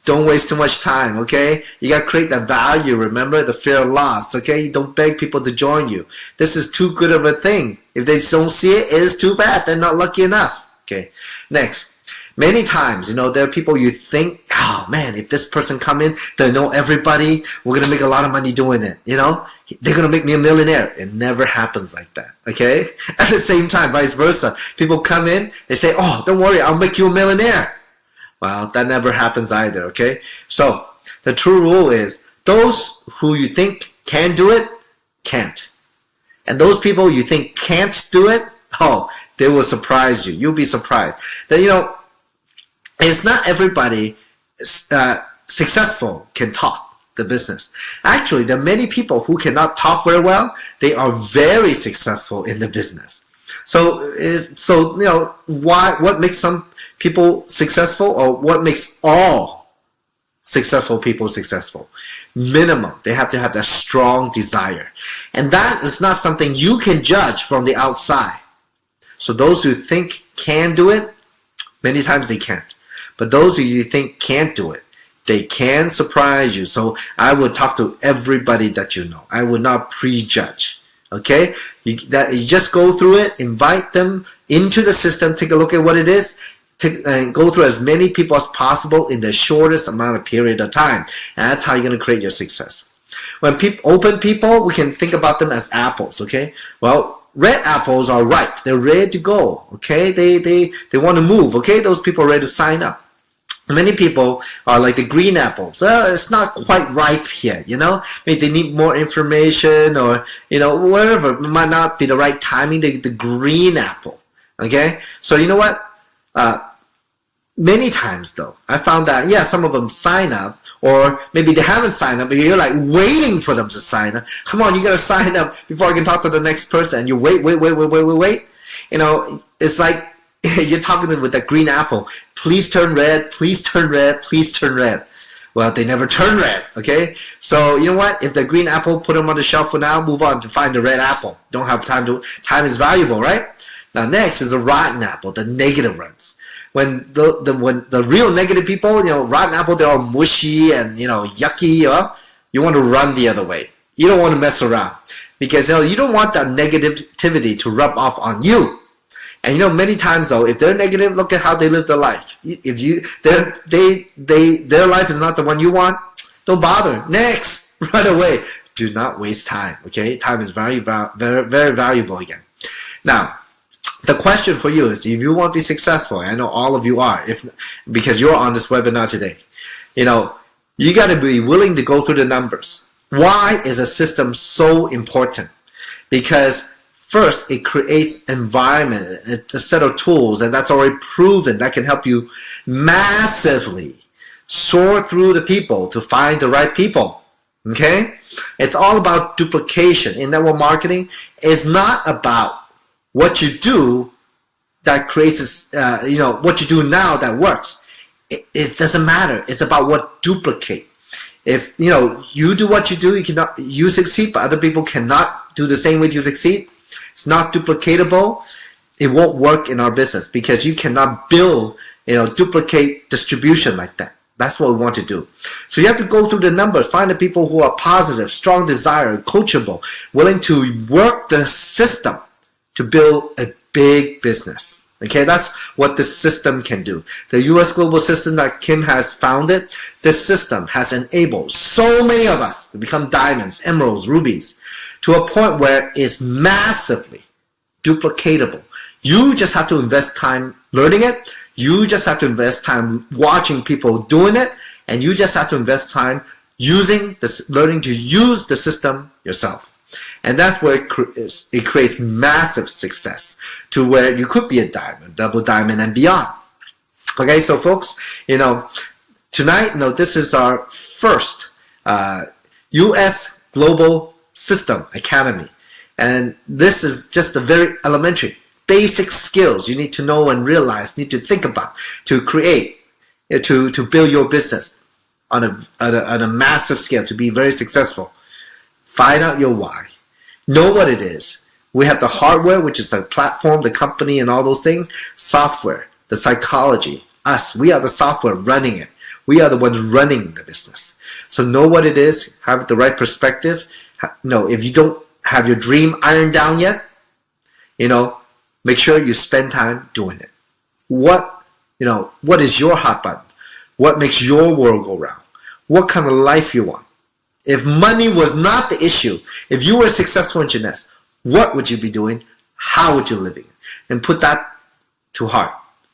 Don't waste too much time, okay? You got to create that value. Remember the fear of loss, okay? You don't beg people to join you. This is too good of a thing. If they don't see it, it is too bad. They're not lucky enough, okay? Next, many times, there are people you think, oh man, if this person come in, they know everybody. We're going to make a lot of money doing it, They're going to make me a millionaire. It never happens like that, okay? At the same time, vice versa. People come in, they say, oh, don't worry, I'll make you a millionaire. Well, that never happens either, okay? So, the true rule is, those who you think can do it, can't. And those people you think can't do it, oh, they will surprise you. You'll be surprised. That, it's not everybody successful can talk the business. Actually, there are many people who cannot talk very well. They are very successful in the business. So what makes some people successful, or what makes all successful people successful? Minimum, they have to have that strong desire. And that is not something you can judge from the outside. So those who think can do it, many times they can't. But those who you think can't do it, they can surprise you. So I would talk to everybody that you know. I would not prejudge. Okay? You just go through it, invite them into the system, take a look at what it is, and go through as many people as possible in the shortest amount of period of time. And that's how you're going to create your success. When open people, we can think about them as apples, okay? Well, red apples are ripe. They're ready to go, okay? They want to move, okay? Those people are ready to sign up. Many people are like the green apples. Well, it's not quite ripe yet, Maybe they need more information or, whatever. It might not be the right timing, the green apple, okay? So you know what? Many times though, I found that, some of them sign up, or maybe they haven't signed up, but you're like waiting for them to sign up. Come on, you gotta sign up before I can talk to the next person. And you wait. It's like you're talking with that green apple. Please turn red, please turn red, please turn red. Well, they never turn red, okay? So, you know what? If the green apple, put them on the shelf for now, move on to find the red apple. Don't have time is valuable, right? Now next is a rotten apple, the negative ones. When the real negative people, rotten apple, they're all mushy and, yucky, you want to run the other way. You don't want to mess around because, you don't want that negativity to rub off on you. And, many times though, if they're negative, look at how they live their life. If their life is not the one you want, don't bother. Next, run away. Do not waste time, okay? Time is very, very, very valuable again. Now, the question for you is, if you want to be successful, I know all of you are, because you're on this webinar today, you got to be willing to go through the numbers. Why is a system so important? Because first, it creates environment, a set of tools, and that's already proven that can help you massively sort through the people to find the right people. Okay? It's all about duplication. In network marketing, it's not about what you do that creates, what you do now that works. It doesn't matter. It's about what duplicate. If, you do what you do, you succeed, but other people cannot do the same way you succeed. It's not duplicatable. It won't work in our business because you cannot build, duplicate distribution like that. That's what we want to do. So you have to go through the numbers, find the people who are positive, strong desire, coachable, willing to work the system to build a big business. Okay, that's what this system can do. The U.S. Global system that Kim has founded, this system has enabled so many of us to become diamonds, emeralds, rubies, to a point where it's massively duplicatable. You just have to invest time learning it. You just have to invest time watching people doing it. And you just have to invest time learning to use the system yourself. And that's where it creates massive success to where you could be a diamond, double diamond, and beyond. Okay, so folks, tonight, this is our first U.S. Global System Academy. And this is just a very elementary, basic skills you need to know and realize, need to think about to create, to build your business on a massive scale, to be very successful. Find out your why. Know what it is. We have the hardware, which is the platform, the company, and all those things. Software, the psychology, us. We are the software running it. We are the ones running the business. So know what it is. Have the right perspective. If you don't have your dream ironed down yet, make sure you spend time doing it. What is your hot button? What makes your world go round? What kind of life you want? If money was not the issue, if you were successful in Jeunesse, what would you be doing? How would you be living? And put that to heart.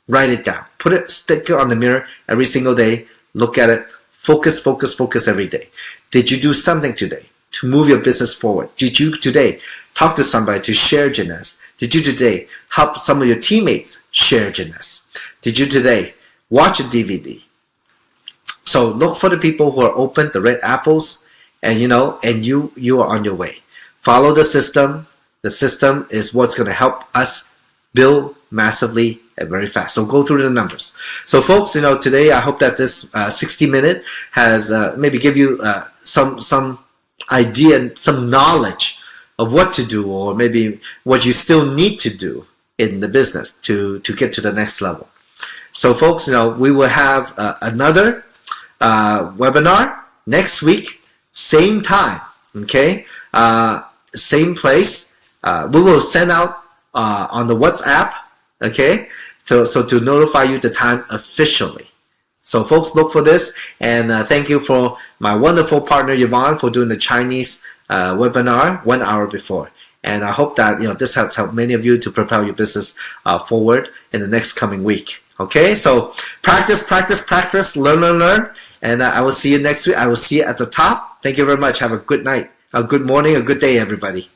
Write it down. Stick it on the mirror every single day. Look at it. Focus, focus, focus every day. Did you do something today to move your business forward? Did you today talk to somebody to share Jeunesse? Did you today help some of your teammates share Jeunesse? Did you today watch a DVD? So look for the people who are open, the red apples, and you are on your way. Follow the system. The system is what's going to help us build massively and very fast. So go through the numbers. So folks, today I hope that this 60-minute has maybe give you some idea and some knowledge of what to do, or maybe what you still need to do in the business to get to the next level. So folks, we will have another webinar next week, same time, okay? Same place. We will send out on the WhatsApp, okay? So to notify you the time officially. So folks, look for this, and thank you for my wonderful partner Yvonne for doing the Chinese webinar 1 hour before. And I hope that this has helped many of you to propel your business forward in the next coming week. Okay, so practice, practice, practice, learn, learn, learn. And I will see you next week. I will see you at the top. Thank you very much. Have a good night, a good morning, a good day, everybody.